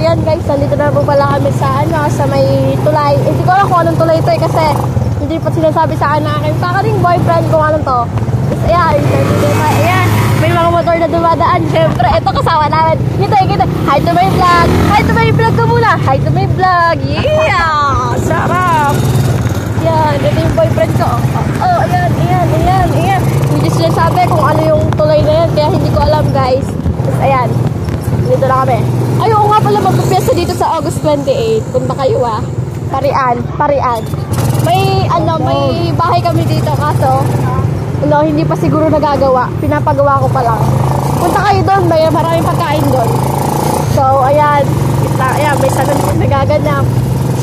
ayan guys, nandito na po pala kami sa sa may tulay. Hindi ko alam kung anong tulay ito kasi hindi pa sinasabi sa akin na aking pakaring boyfriend kung anong to. Tapos ayan, may mga motor na dumadaan. Siyempre, ito kasama namin. Kita. Hi to my vlog. Hi to my vlog ko muna. Hi to my vlog. Yeah! Sarap! Yan, ito yung boyfriend ko. Ayan. Hindi sila sabi kung ano yung tulay na yan. Kaya hindi ko alam guys. Tapos ayan, dito na kami. Ayaw nga pala magpapiyasa dito sa August 28. Punta kayo Parian. May bahay kami dito kaso hindi pa siguro nagagawa. Pinapagawa ko pa lang. Punta kayo doon, may maraming pagkain doon. So, ayan. May salon po nagaganap.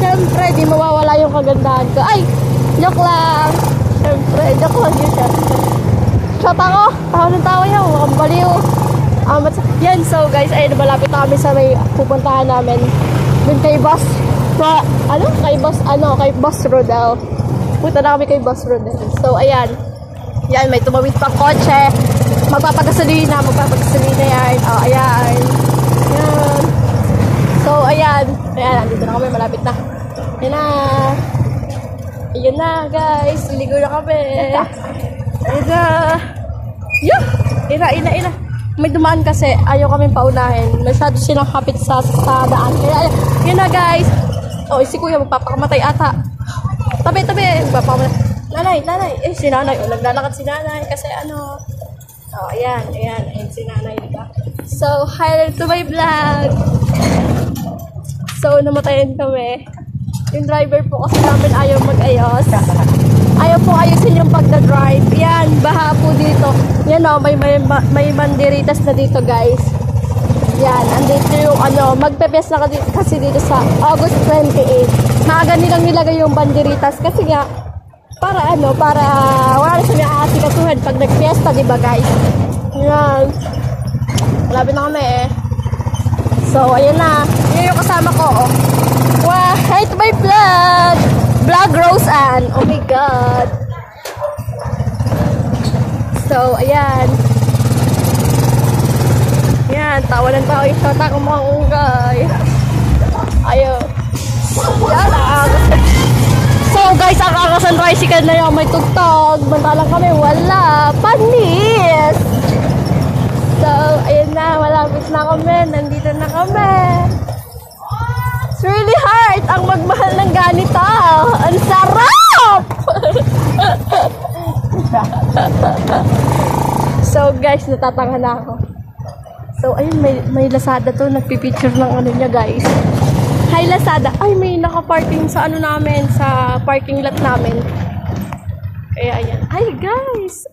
Siyempre, di mawawala yung kagandahan ko. Ay! Joke lang! Siyempre, joke lang yun. Shot ako! Tawa yan. Mukhang baliw. Yan, so guys, ayun, malapit na kami sa may pupuntahan namin. Doon kay Boss. Kay Boss Rodel. Punta na kami kay Boss Rodel. So, ayan. Yan, may tumawid pang kotse. Magpapagasolina yan. Ayan. Yan. So, ayan. Nandito na kami, malapit na. Ayan na, guys. Ligo na kami. Ayan na. Ina. May dumaan kasi, ayaw kami paunahin. Masyado silang hapit sa daan. Kaya, yun na, guys. Si kuya, magpapakamatay ata. Tabi. Magpapakamatay. Nanay. Si nanay. Naglalakad si nanay. Kasi ayan si nanay, diba? So, hi to my vlog. So, namatayan kami. Yung driver po kasi namin ayaw mag-ayos. Ayaw po ayusin yung pagdadrive. Yan, baha po dito. Yan may banderitas na dito, guys. Yan, andito yung magpepes na kasi dito sa August 28. Maaga nilang nilagay yung banderitas kasi nga, para wala na siya may aasikasuhan pag nag-fiesta, diba guys? Yan. Malapit na kami So, ayan na. Yan yung kasama ko, Wow, hi to my vlog! Vlog Roseanne. Oh my God. So, ayan. Yan, tawa ng tao yung shota ko mga ungay. Ayaw. Yan, So guys, ang akasan tricycle na yung may tugtog. Bantalang kami, wala. Panis! So, ayun na, malapit na kami. Nandito na kami. It's really hard ang magmahal ng ganito. Ang sarap! So guys, natatanga na ako. So, ayun, may Lazada to. Nagpipicture ng niya, guys. Hi Lazada. Ay, may naka-parking sa namin, sa parking lot namin. Kaya ayan. Ay guys,